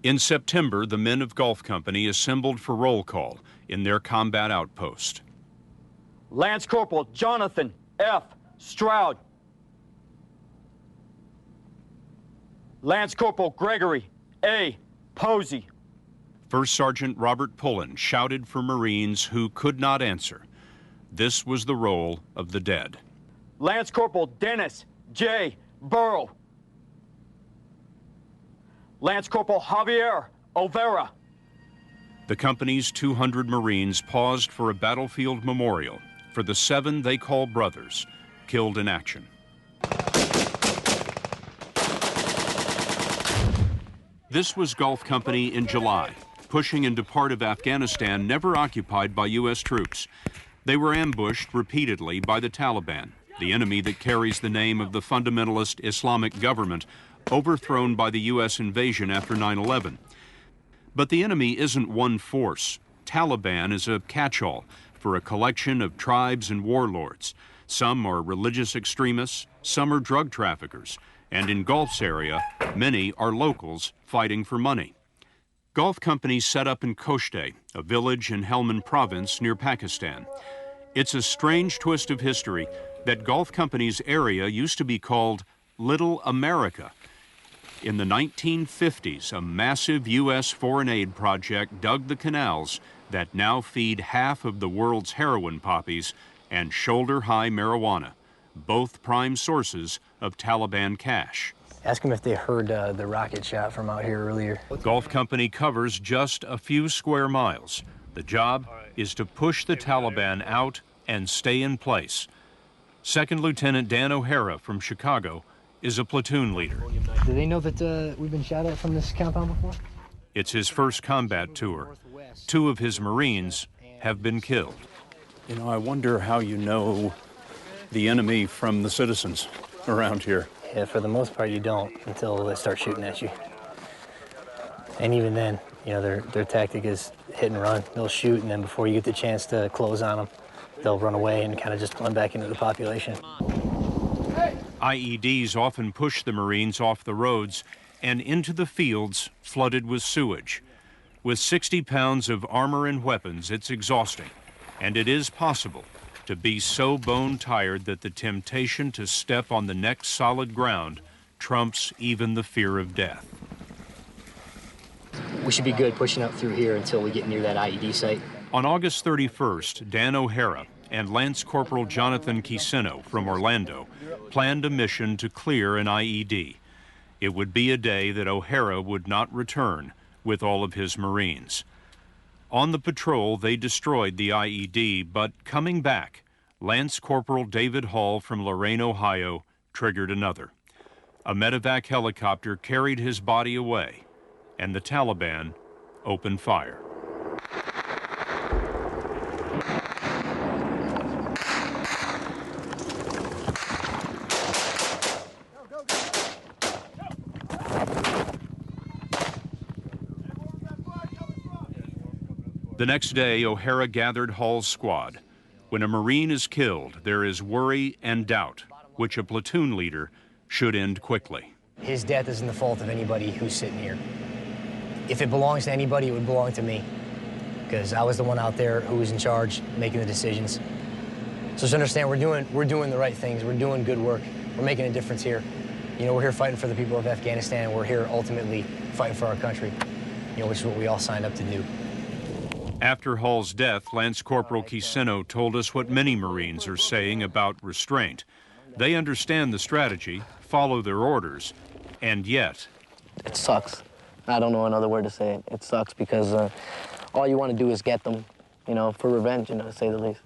In September, the men of Gulf Company assembled for roll call in their combat outpost. Lance Corporal Jonathan F. Stroud. Lance Corporal Gregory A. Posey. First Sergeant Robert Pullen shouted for Marines who could not answer. This was the roll of the dead. Lance Corporal Dennis J. Burrow. Lance Corporal Javier Olvera. The company's 200 Marines paused for a battlefield memorial for the 7 they call brothers killed in action. This was Gulf Company in July, pushing into part of Afghanistan never occupied by U.S. troops. They were ambushed repeatedly by the Taliban, the enemy that carries the name of the fundamentalist Islamic government overthrown by the U.S. invasion after 9/11. But the enemy isn't one force. Taliban is a catch-all for a collection of tribes and warlords. Some are religious extremists, some are drug traffickers, and in Gulf's area, many are locals fighting for money. Gulf Company set up in Koshte, a village in Helmand province near Pakistan. It's a strange twist of history that Gulf Company's area used to be called Little America. In the 1950s, a massive U.S. foreign aid project dug the canals that now feed half of the world's heroin poppies and shoulder-high marijuana, both prime sources of Taliban cash. Ask them if they heard the rocket shot from out here earlier. Gulf Company covers just a few square miles. The job is to push the Taliban out and stay in place. Second Lieutenant Dan O'Hara from Chicago is a platoon leader. Do they know that we've been shot at from this compound before? It's his first combat tour. 2 of his Marines have been killed. You know, I wonder how you know the enemy from the citizens around here. Yeah, for the most part you don't until they start shooting at you. And even then, you know, their tactic is hit and run. They'll shoot, and then before you get the chance to close on them, they'll run away and kind of just blend back into the population. IEDs often push the Marines off the roads and into the fields flooded with sewage. With 60 pounds of armor and weapons, it's exhausting, and it is possible to be so bone-tired that the temptation to step on the next solid ground trumps even the fear of death. We should be good pushing up through here until we get near that IED site. On August 31st, Dan O'Hara and Lance Corporal Jonathan Quiseno from Orlando planned a mission to clear an IED. It would be a day that O'Hara would not return with all of his Marines. On the patrol, they destroyed the IED, but coming back, Lance Corporal David Hall from Lorain, Ohio, triggered another. A medevac helicopter carried his body away, and the Taliban opened fire. The next day, O'Hara gathered Hall's squad. When a Marine is killed, there is worry and doubt, which a platoon leader should end quickly. His death isn't the fault of anybody who's sitting here. If it belongs to anybody, it would belong to me, because I was the one out there who was in charge, making the decisions. So just understand, we're doing the right things. We're doing good work. We're making a difference here. You know, we're here fighting for the people of Afghanistan. We're here ultimately fighting for our country, you know, which is what we all signed up to do. After Hall's death, Lance Corporal Quiseno told us what many Marines are saying about restraint. They understand the strategy, follow their orders, and yet... It sucks. I don't know another word to say it. It sucks because all you want to do is get them, you know, for revenge, you know, to say the least.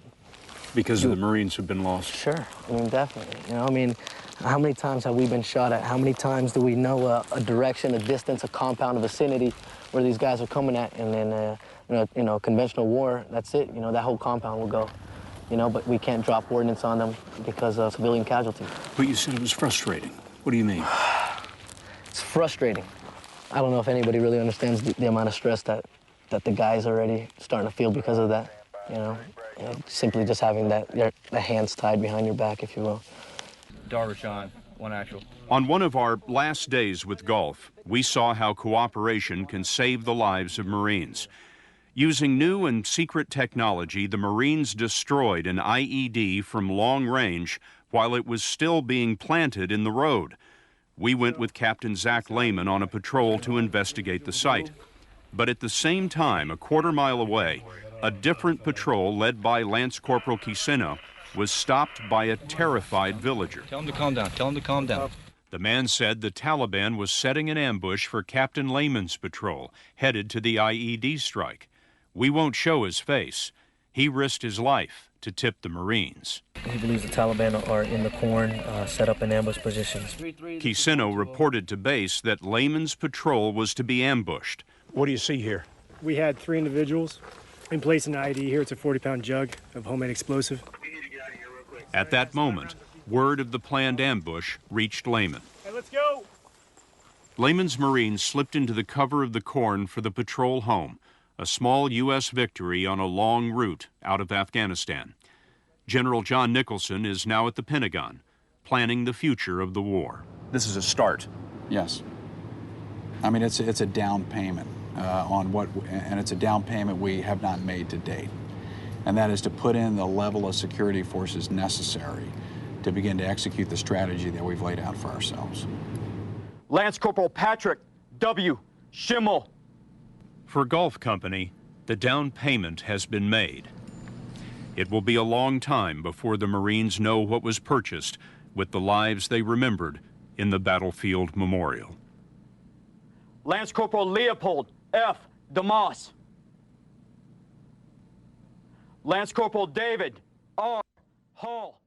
Because the Marines have been lost? Sure. I mean, definitely. You know, I mean, how many times have we been shot at? How many times do we know a direction, a distance, a compound, a vicinity where these guys are coming at, and then... You know, conventional war, that's it. You know, that whole compound will go. You know, but we can't drop ordnance on them because of civilian casualties. But you said it was frustrating. What do you mean? It's frustrating. I don't know if anybody really understands the amount of stress that the guys are already starting to feel because of that. You know, simply just having the hands tied behind your back, if you will. Darvashan, One actual. On one of our last days with Gulf, we saw how cooperation can save the lives of Marines. Using new and secret technology, the Marines destroyed an IED from long range while it was still being planted in the road. We went with Captain Zach Lehman on a patrol to investigate the site. But at the same time, a quarter-mile away, a different patrol led by Lance Corporal Ch17 was stopped by a terrified villager. Tell him to calm down. Tell him to calm down. The man said the Taliban was setting an ambush for Captain Lehman's patrol, headed to the IED strike. We won't show his face. He risked his life to tip the Marines. He believes the Taliban are in the corn, set up in ambush positions. Ch17 reported to base that Lehman's patrol was to be ambushed. What do you see here? We had 3 individuals in place in the ID here. It's a 40-pound jug of homemade explosive. At that moment, word of the planned ambush reached Lehman. Hey, let's go! Lehman's Marines slipped into the cover of the corn for the patrol home, a small U.S. victory on a long route out of Afghanistan. General John Nicholson is now at the Pentagon, planning the future of the war. This is a start. Yes. I mean, it's a down payment and it's a down payment we have not made to date. And that is to put in the level of security forces necessary to begin to execute the strategy that we've laid out for ourselves. Lance Corporal Patrick W. Schimmel. For Gulf Company, the down payment has been made. It will be a long time before the Marines know what was purchased with the lives they remembered in the battlefield memorial. Lance Corporal Leopold F. DeMoss. Lance Corporal David R. Hall.